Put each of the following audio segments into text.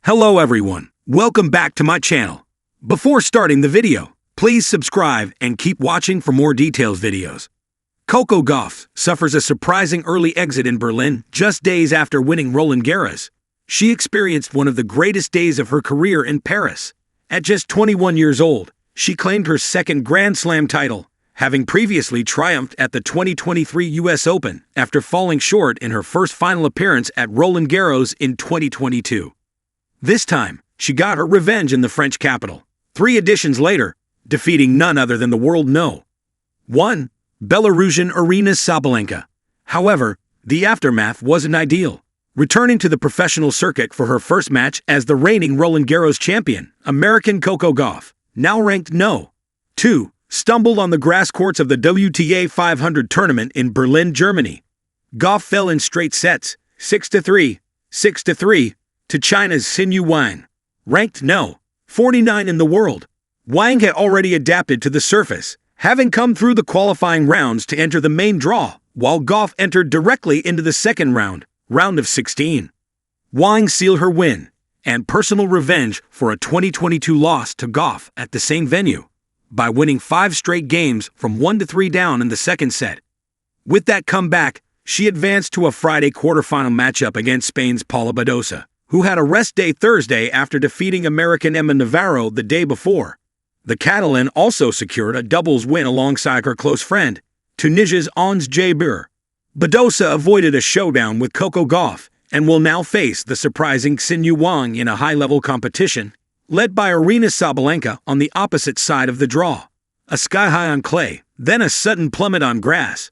Hello everyone, welcome back to my channel. Before starting the video, please subscribe and keep watching for more details videos. Coco Gauff suffers a surprising early exit in Berlin just days after winning Roland Garros. She experienced one of the greatest days of her career in Paris. At just 21 years old, she claimed her second Grand Slam title, having previously triumphed at the 2023 US Open after falling short in her first final appearance at Roland Garros in 2022. This time, she got her revenge in the French capital, 3 editions later, defeating none other than the world No. 1, Belarusian Aryna Sabalenka. However, the aftermath wasn't ideal. Returning to the professional circuit for her first match as the reigning Roland Garros champion, American Coco Gauff, now ranked No. 2, stumbled on the grass courts of the WTA 500 tournament in Berlin, Germany. Gauff fell in straight sets, 6-3, 6-3, to China's Xin Wang, ranked No. 49 in the world. Wang had already adapted to the surface, having come through the qualifying rounds to enter the main draw, while Gauff entered directly into the second round of 16. Wang sealed her win and personal revenge for a 2022 loss to Gauff at the same venue by winning 5 straight games from 1-3 down in the second set. With that comeback, she advanced to a Friday quarterfinal matchup against Spain's Paula Badosa, who had a rest day Thursday after defeating American Emma Navarro the day before. The Catalan also secured a doubles win alongside her close friend, Tunisia's Ons Jabeur. Badosa avoided a showdown with Coco Gauff and will now face the surprising Xin Wang in a high-level competition, led by Aryna Sabalenka on the opposite side of the draw. A sky-high on clay, then a sudden plummet on grass.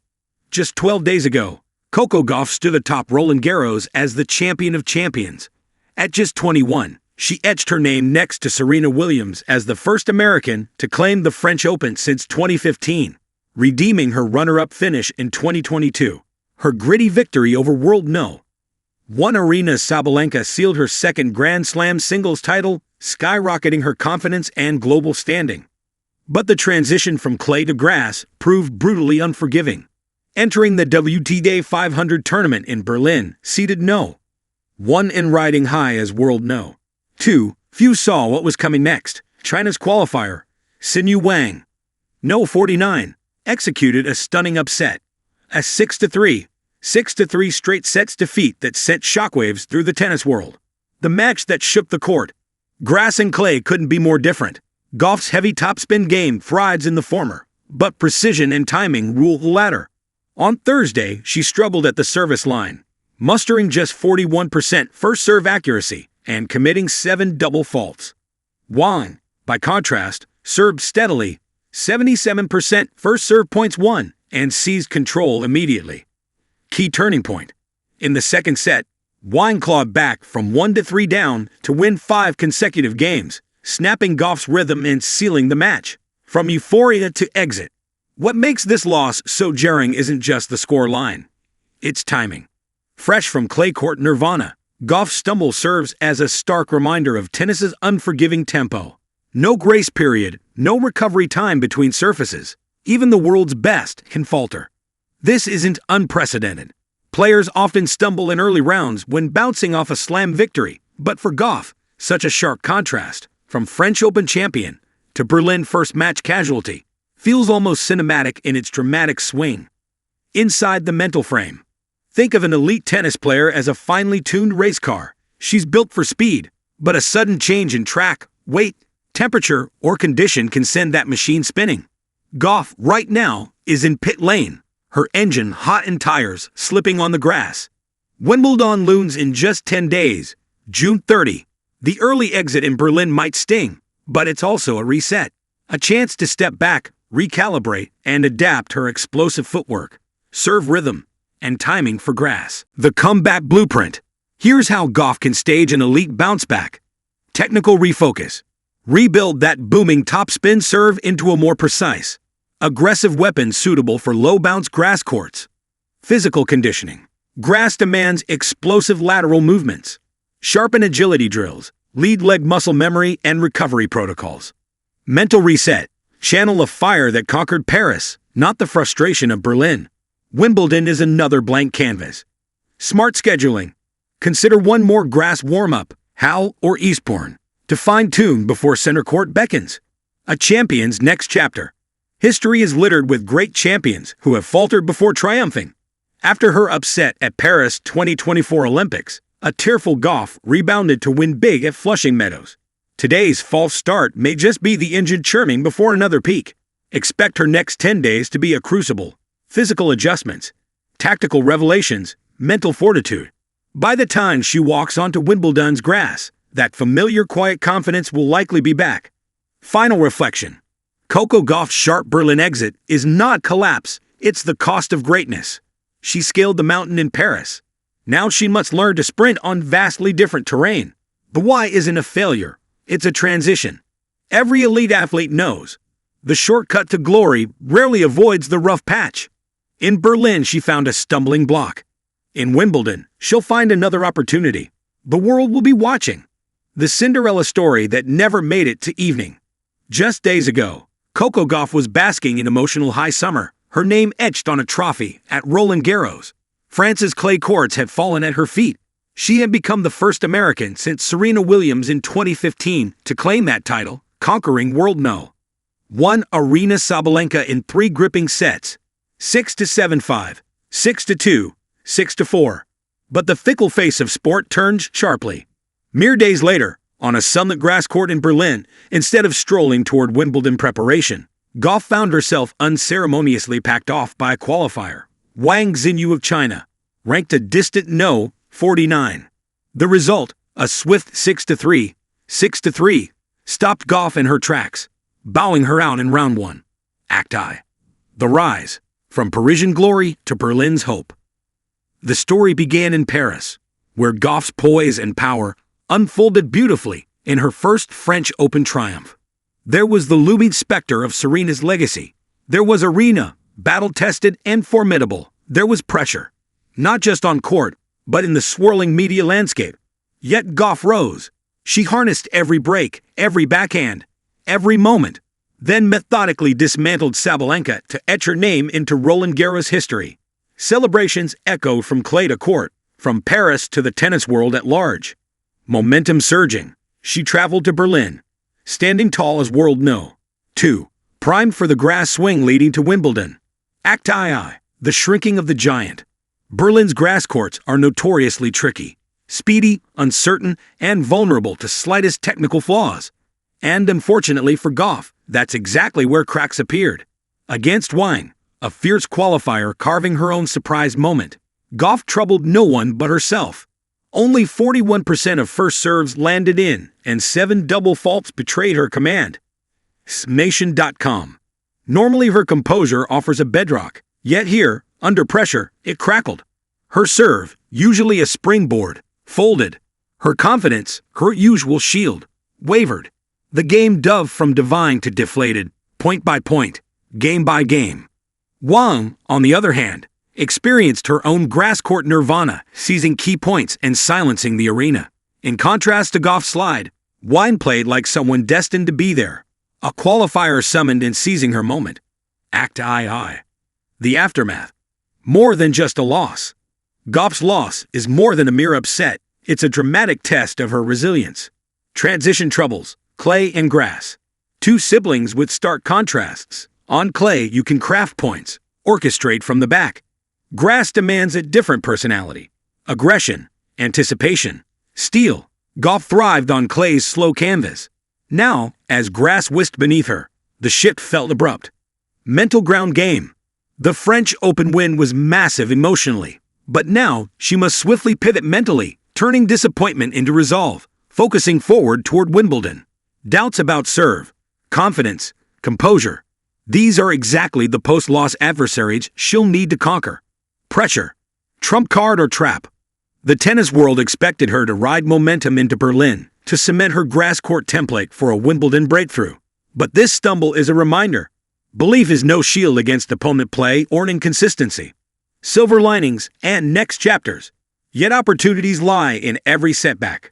Just 12 days ago, Coco Gauff stood atop Roland Garros as the champion of champions. At just 21, she etched her name next to Serena Williams as the first American to claim the French Open since 2015, redeeming her runner-up finish in 2022. Her gritty victory over world No. 1 Aryna Sabalenka sealed her second Grand Slam singles title, skyrocketing her confidence and global standing. But the transition from clay to grass proved brutally unforgiving. Entering the WTA 500 tournament in Berlin, seeded No. 1 and riding high as world No. 2, few saw what was coming next. China's qualifier, Xin Wang, No. 49, executed a stunning upset. A 6-3, 6-3 straight sets defeat that sent shockwaves through the tennis world. The match that shook the court. Grass and clay couldn't be more different. Gauff's heavy topspin game thrives in the former, but precision and timing rule the latter. On Thursday, she struggled at the service line, mustering just 41% first serve accuracy and committing 7 double faults. Wang, by contrast, served steadily, 77% first serve points won, and seized control immediately. Key turning point. In the second set, Wang clawed back from 1-3 down to win 5 consecutive games, snapping Gauff's rhythm and sealing the match. From euphoria to exit. What makes this loss so jarring isn't just the score line. It's timing. Fresh from clay court nirvana, Gauff's stumble serves as a stark reminder of tennis's unforgiving tempo. No grace period, no recovery time between surfaces. Even the world's best can falter. This isn't unprecedented. Players often stumble in early rounds when bouncing off a slam victory, but for Gauff, such a sharp contrast, from French Open champion to Berlin first match casualty, feels almost cinematic in its dramatic swing. Inside the mental frame. Think of an elite tennis player as a finely tuned race car. She's built for speed, but a sudden change in track, weight, temperature, or condition can send that machine spinning. Gauff, right now, is in pit lane, her engine hot and tires slipping on the grass. Wimbledon looms in just 10 days, June 30. The early exit in Berlin might sting, but it's also a reset. A chance to step back, recalibrate, and adapt her explosive footwork, serve rhythm, and timing for grass. The comeback blueprint. Here's how Gauff can stage an elite bounce back. Technical refocus. Rebuild that booming topspin serve into a more precise, aggressive weapon suitable for low-bounce grass courts. Physical conditioning. Grass demands explosive lateral movements. Sharpen agility drills, lead leg muscle memory, and recovery protocols. Mental reset. Channel a fire that conquered Paris, not the frustration of Berlin. Wimbledon is another blank canvas. Smart scheduling. Consider one more grass warm-up, Hal or Eastbourne, to fine-tune before center court beckons. A champion's next chapter. History is littered with great champions who have faltered before triumphing. After her upset at Paris 2024 Olympics, a tearful Gauff rebounded to win big at Flushing Meadows. Today's false start may just be the engine churning before another peak. Expect her next 10 days to be a crucible. Physical adjustments, tactical revelations, mental fortitude. By the time she walks onto Wimbledon's grass, that familiar quiet confidence will likely be back. Final reflection. Coco Gauff's sharp Berlin exit is not collapse, it's the cost of greatness. She scaled the mountain in Paris. Now she must learn to sprint on vastly different terrain. The why isn't a failure, it's a transition. Every elite athlete knows. The shortcut to glory rarely avoids the rough patch. In Berlin, she found a stumbling block. In Wimbledon, she'll find another opportunity. The world will be watching. The Cinderella story that never made it to evening. Just days ago, Coco Gauff was basking in emotional high summer, her name etched on a trophy at Roland Garros. France's clay courts had fallen at her feet. She had become the first American since Serena Williams in 2015 to claim that title, conquering world no. 1 Aryna Sabalenka in 3 gripping sets. 6-7-5, 6-2, 6-4. But the fickle face of sport turned sharply. Mere days later, on a sunlit grass court in Berlin, instead of strolling toward Wimbledon preparation, Gauff found herself unceremoniously packed off by a qualifier. Wang Xinyu of China, ranked a distant no, 49. The result, a swift 6-3, 6-3, stopped Gauff in her tracks, bowing her out in round 1. Act I. The rise, from Parisian glory to Berlin's hope. The story began in Paris, where Gauff's poise and power unfolded beautifully in her first French Open triumph. There was the looming specter of Serena's legacy. There was Aryna, battle-tested and formidable. There was pressure, not just on court, but in the swirling media landscape. Yet Gauff rose. She harnessed every break, every backhand, every moment, then methodically dismantled Sabalenka to etch her name into Roland Garros history. Celebrations echoed from clay to court, from Paris to the tennis world at large. Momentum surging, she traveled to Berlin, standing tall as world no. 2. Primed for the grass swing leading to Wimbledon. Act II, the shrinking of the giant. Berlin's grass courts are notoriously tricky, speedy, uncertain, and vulnerable to slightest technical flaws. And unfortunately for Gauff, that's exactly where cracks appeared. Against Wang, a fierce qualifier carving her own surprise moment, Gauff troubled no one but herself. Only 41% of first serves landed in, and 7 double faults betrayed her command. Smation.com. Normally her composure offers a bedrock, yet here, under pressure, it crackled. Her serve, usually a springboard, folded. Her confidence, her usual shield, wavered. The game dove from divine to deflated, point by point, game by game. Wang, on the other hand, experienced her own grass court nirvana, seizing key points and silencing the arena. In contrast to Gauff's slide, Wang played like someone destined to be there, a qualifier summoned in seizing her moment. Act II. The aftermath. More than just a loss. Gauff's loss is more than a mere upset, it's a dramatic test of her resilience. Transition troubles, clay and grass. 2 siblings with stark contrasts. On clay, you can craft points, orchestrate from the back. Grass demands a different personality. Aggression, anticipation, steel. Gauff thrived on clay's slow canvas. Now, as grass whisked beneath her, the shift felt abrupt. Mental ground game. The French Open win was massive emotionally, but now she must swiftly pivot mentally, turning disappointment into resolve, focusing forward toward Wimbledon. Doubts about serve, confidence, composure. These are exactly the post-loss adversaries she'll need to conquer. Pressure, trump card or trap. The tennis world expected her to ride momentum into Berlin to cement her grass court template for a Wimbledon breakthrough. But this stumble is a reminder. Belief is no shield against opponent play or inconsistency. Silver linings and next chapters. Yet opportunities lie in every setback.